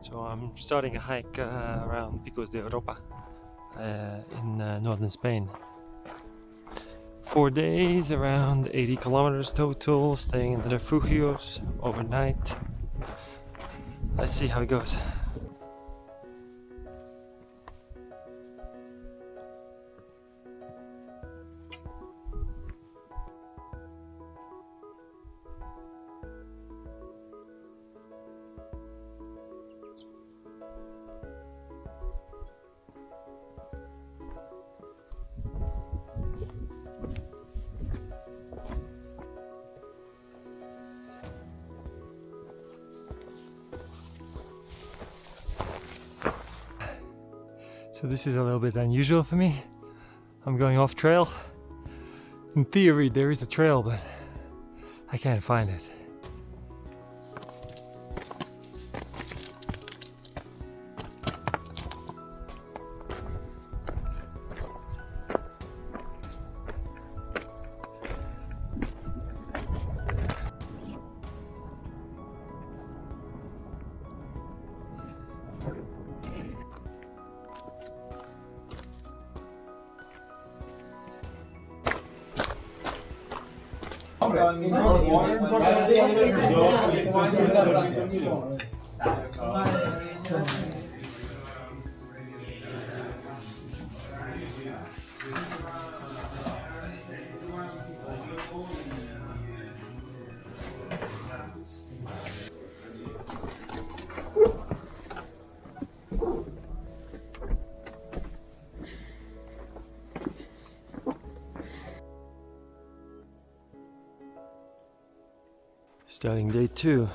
So I'm starting a hike around Picos De Europa in northern Spain. 4 days, around 80 kilometers total, staying in the refugios overnight. Let's see how it goes. So this is a little bit unusual for me. I'm going off trail. In theory there is a trail, but I can't find it. Starting day 2.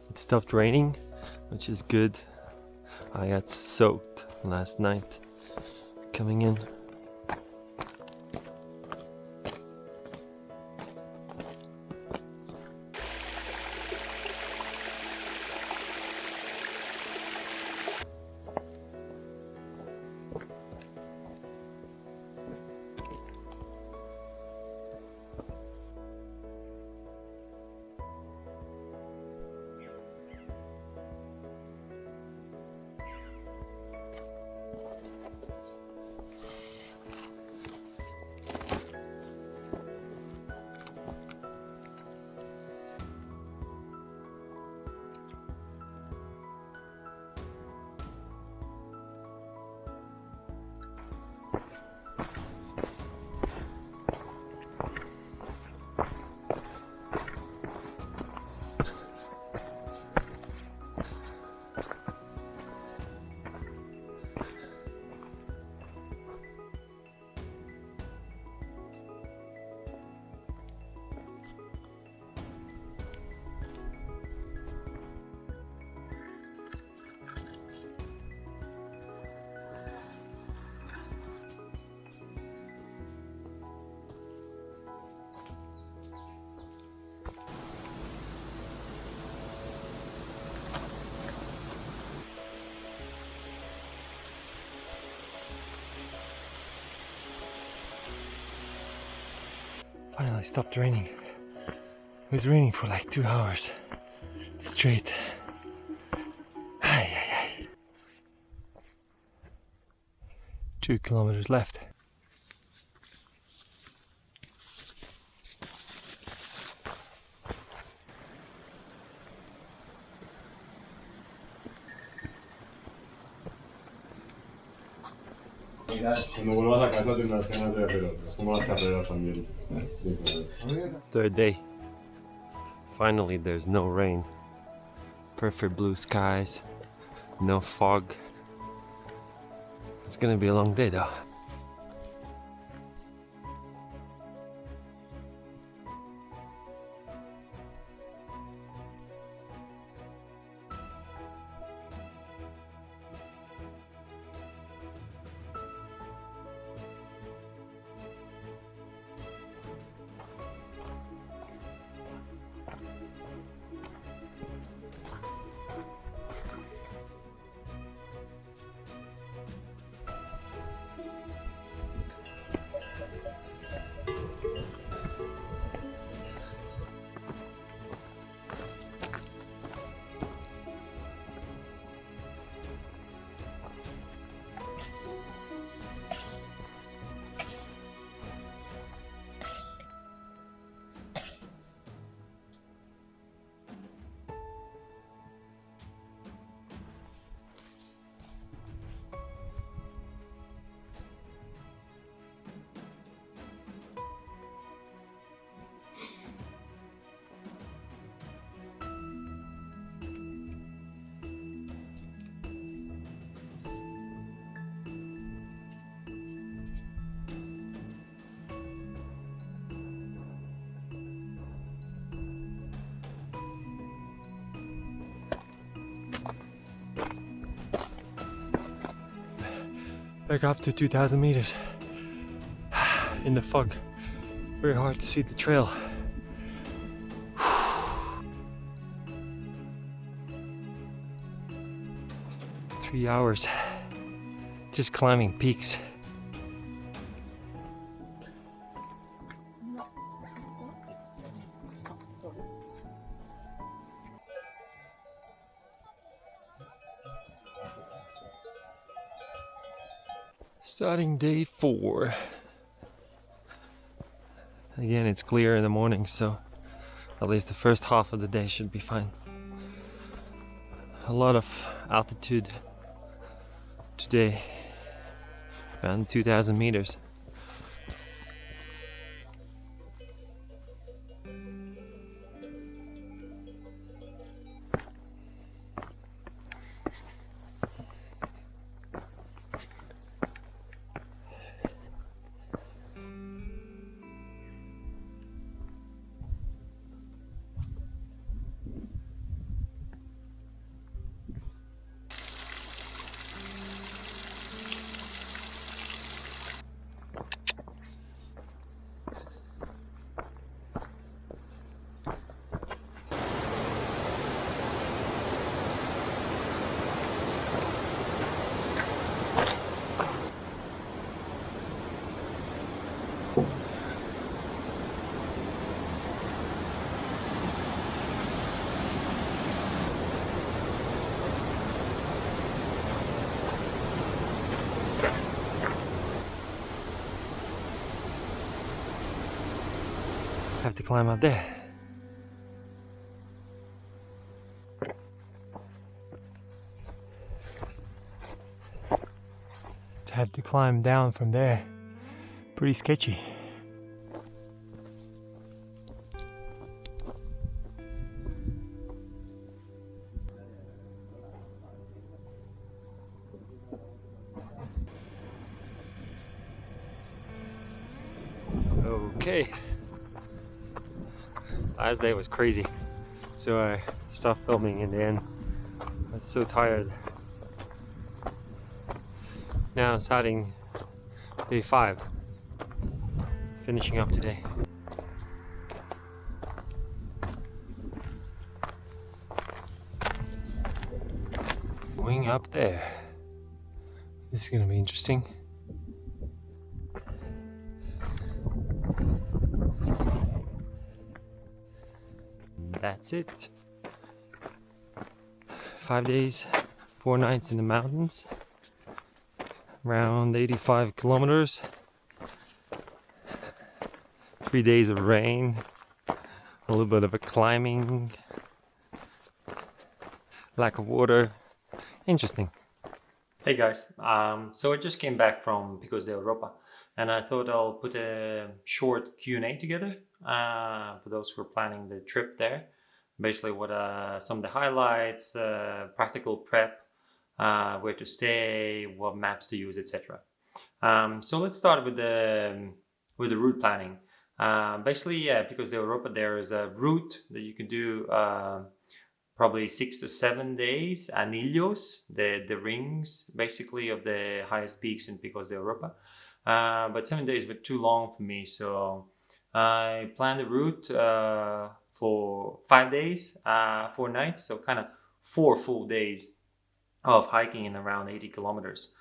It stopped raining, which is good. I got soaked last night coming in. Finally stopped raining. It was raining for like 2 hours straight. 2 kilometers left. Cuando vuelvas a casa tendrás ganas de hacer otras, como las carreras también. 3rd day. Finally there's no rain. Perfect blue skies. No fog. It's gonna be a long day though. Back up to 2,000 meters in the fog. Very hard to see the trail. 3 hours just climbing peaks. Starting day 4. Again, it's clear in the morning, so at least the first half of the day should be fine. A lot of altitude today, around 2,000 meters. Have to climb up there. Have to climb down from there. Pretty sketchy. Okay. Last day was crazy, so I stopped filming in the end. I was so tired. Now I'm starting day 5, finishing up today. Going up there. This is gonna be interesting. That's it. 5 days, 4 nights in the mountains. Around 85 kilometers. 3 days of rain. A little bit of a climbing. Lack of water. Interesting. Hey guys, so I just came back from Picos De Europa, and I thought I'll put a short Q&A together for those who are planning the trip there. Basically what some of the highlights, practical prep, where to stay, what maps to use, etc. So let's start with the route planning. Basically, yeah, Picos De Europa, there is a route that you can do probably 6 to 7 days, anillos, the rings basically of the highest peaks in Picos de Europa. But 7 days were too long for me, so I planned the route for 5 days, 4 nights, so kind of 4 full days of hiking in around 80 kilometers.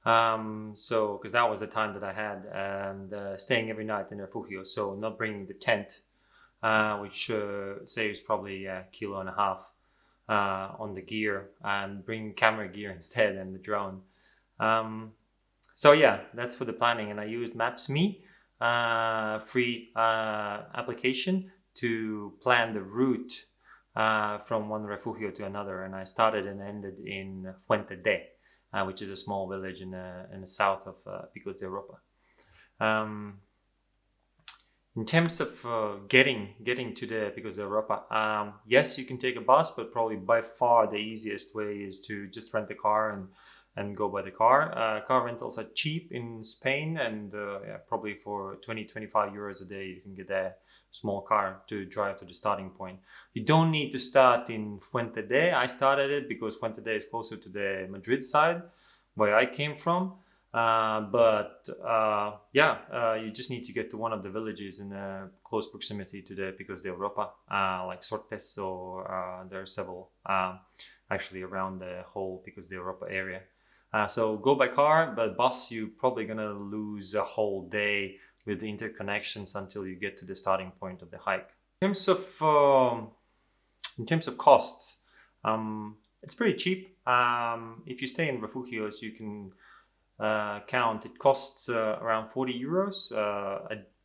So, because that was the time that I had, and staying every night in Refugio, so not bringing the tent, which saves probably a kilo and a half on the gear, and bring camera gear instead and the drone. So yeah, that's for the planning, and I used Maps.me, free application to plan the route from one refugio to another, and I started and ended in Fuente, which is a small village in the south of Picos de Europa. In terms of getting to the Picos de Europa, yes, you can take a bus, but probably by far the easiest way is to just rent a car and go by the car. Car rentals are cheap in Spain, and yeah, probably for 20-25 euros a day you can get a small car to drive to the starting point. You don't need to start in Fuente. I started it because Fuente is closer to the Madrid side, where I came from. You just need to get to one of the villages in close proximity to the Picos De Europa, like Sortes, or there are several actually around the whole Picos De Europa area. So go by car, but bus, you're probably gonna lose a whole day with the interconnections until you get to the starting point of the hike. In terms of costs, it's pretty cheap. If you stay in refugios, you can count it costs around 40 euros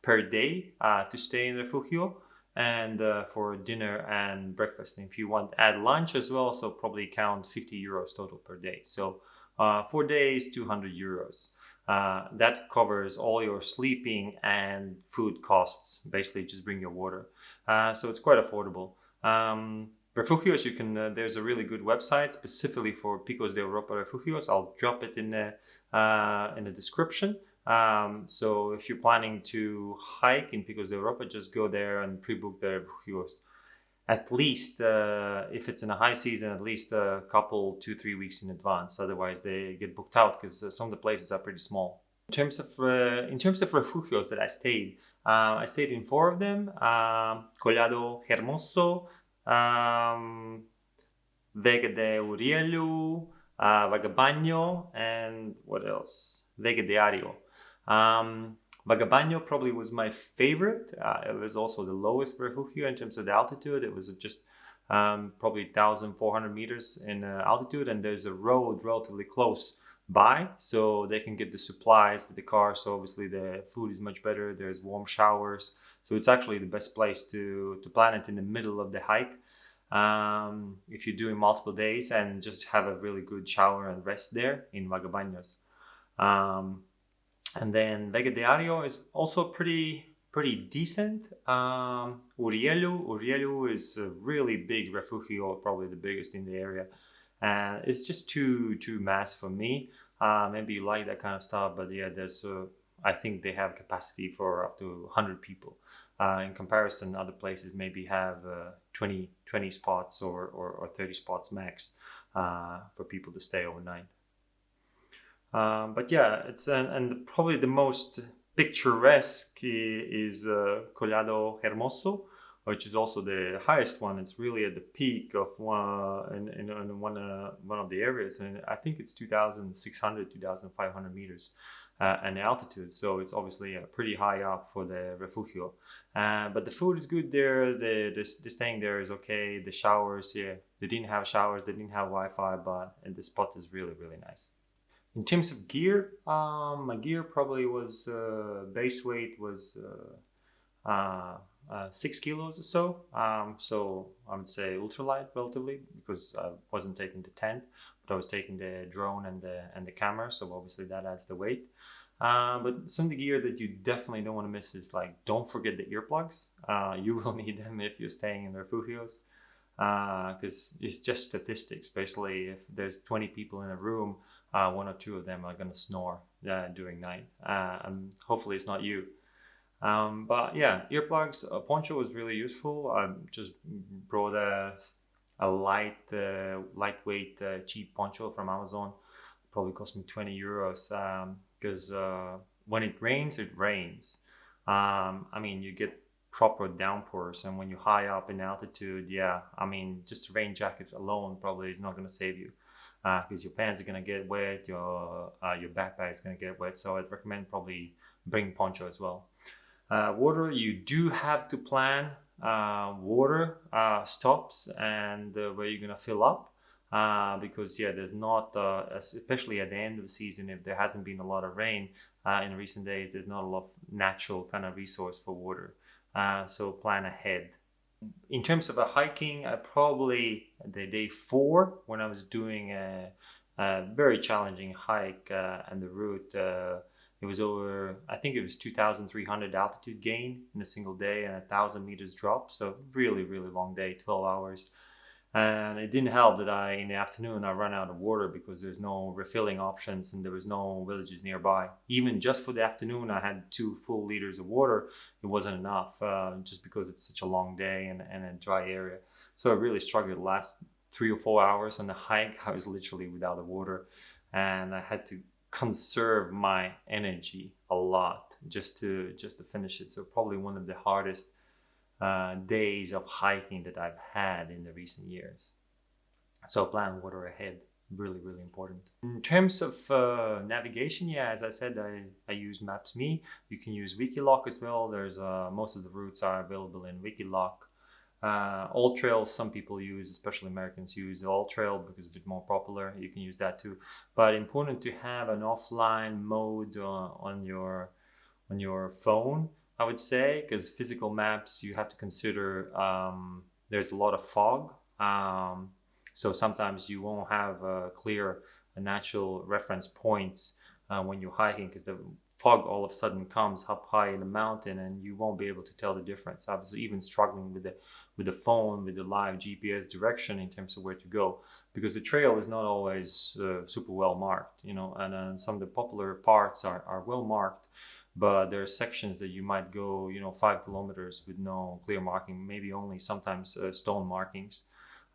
per day to stay in refugio, and for dinner and breakfast. And if you want to add lunch as well, so probably count 50 euros total per day. So 4 days, 200 euros. That covers all your sleeping and food costs. Basically, just bring your water. So it's quite affordable. Refugios, you can. There's a really good website specifically for Picos de Europa refugios. I'll drop it in the description. So if you're planning to hike in Picos de Europa, just go there and pre-book the refugios. At least, if it's in a high season, at least a couple, 2-3 weeks in advance. Otherwise, they get booked out because some of the places are pretty small. In terms of refugios that I stayed in 4 of them: Collado, Jermoso, Vega de Urriellu, Vegabaño, and what else? Vega de Ario. Vegabaño probably was my favorite. It was also the lowest refugio in terms of the altitude. It was just probably 1,400 meters in altitude, and there's a road relatively close by, so they can get the supplies with the car. So obviously the food is much better. There's warm showers, so it's actually the best place to plan it in the middle of the hike. If you're doing multiple days, and just have a really good shower and rest there in Vegabaños. And then Vega de Ario is also pretty decent. Urriellu is a really big refugio, probably the biggest in the area. And it's just too mass for me. Maybe you like that kind of stuff, but yeah, I think they have capacity for up to 100 people. In comparison, other places maybe have 20 spots or 30 spots max for people to stay overnight. But yeah, it's and probably the most picturesque is Collado Jermoso, which is also the highest one. It's really at the peak of one of the areas, and I think it's 2,600, 2,500 meters an altitude. So it's obviously pretty high up for the refugio. But the food is good there. The staying there is okay. The showers, yeah, they didn't have showers, they didn't have Wi-Fi, and the spot is really, really nice. In terms of gear, my gear probably was base weight was 6 kilos or so. So I would say ultralight relatively, because I wasn't taking the tent, but I was taking the drone and the camera. So obviously that adds the weight. But some of the gear that you definitely don't want to miss is, like, don't forget the earplugs. You will need them if you're staying in refugios, because it's just statistics. Basically, if there's 20 people in a room, 1 or 2 of them are gonna snore during night, and hopefully it's not you. But yeah, earplugs. A poncho was really useful. I just brought a lightweight cheap poncho from Amazon. Probably cost me 20 euros, because when it rains, it rains. I mean, you get proper downpours, and when you're high up in altitude, yeah, I mean, just a rain jacket alone probably is not going to save you, because your pants are going to get wet, your backpack is going to get wet. So I'd recommend probably bring poncho as well. Water, you do have to plan water stops and where you're going to fill up, because yeah, there's not especially at the end of the season, if there hasn't been a lot of rain in recent days, there's not a lot of natural kind of resource for water. So plan ahead. In terms of hiking, probably the day 4, when I was doing a very challenging hike, and the route, it was over, I think it was 2,300 altitude gain in a single day and 1,000 meters drop. So really, really long day, 12 hours. And it didn't help that in the afternoon, I ran out of water because there's no refilling options and there was no villages nearby. Even just for the afternoon, I had 2 full liters of water. It wasn't enough, just because it's such a long day and a dry area. So I really struggled the last 3 or 4 hours on the hike. I was literally without the water, and I had to conserve my energy a lot just to finish it. So probably one of the hardest days of hiking that I've had in the recent years. So plan water ahead, really important. In terms of navigation, yeah, as I said, I use Maps.me. You can use Wikiloc as well. There's most of the routes are available in Wikiloc. All trails, some people use, especially Americans use All Trail because it's a bit more popular. You can use that too, but important to have an offline mode on your phone, I would say, because physical maps you have to consider there's a lot of fog, so sometimes you won't have clear natural reference points when you're hiking, because the fog all of a sudden comes up high in the mountain and you won't be able to tell the difference. I was even struggling with the phone, with the live GPS direction in terms of where to go, because the trail is not always super well marked, and some of the popular parts are well marked, but there are sections that you might go 5 kilometers with no clear marking, maybe only sometimes stone markings,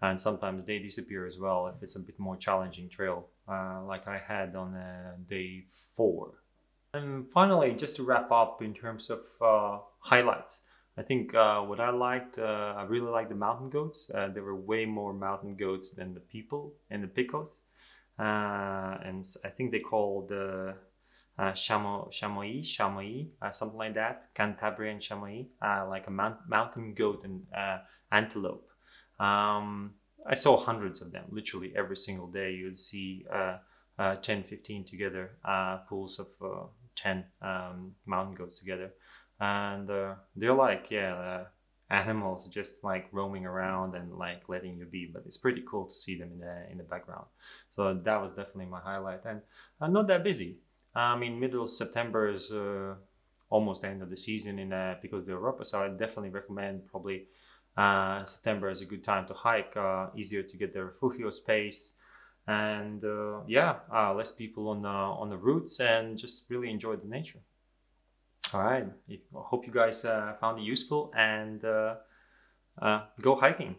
and sometimes they disappear as well if it's a bit more challenging trail, like I had on day 4. And finally, just to wrap up in terms of highlights, I think what I liked, I really liked the mountain goats. There were way more mountain goats than the people in the Picos. And I think they called chamois, something like that, Cantabrian chamois, like a mountain goat and antelope. I saw hundreds of them, literally every single day. You'd see 10, 15 together, pools of 10 mountain goats together, and they're like animals just like roaming around and like letting you be, but it's pretty cool to see them in the background. So that was definitely my highlight, and not that busy. I mean, middle of September is almost the end of the season in Picos De Europa, so I definitely recommend probably September is a good time to hike, easier to get the Refugio space, and less people on the routes, and just really enjoy the nature. All right, I hope you guys found it useful, and go hiking.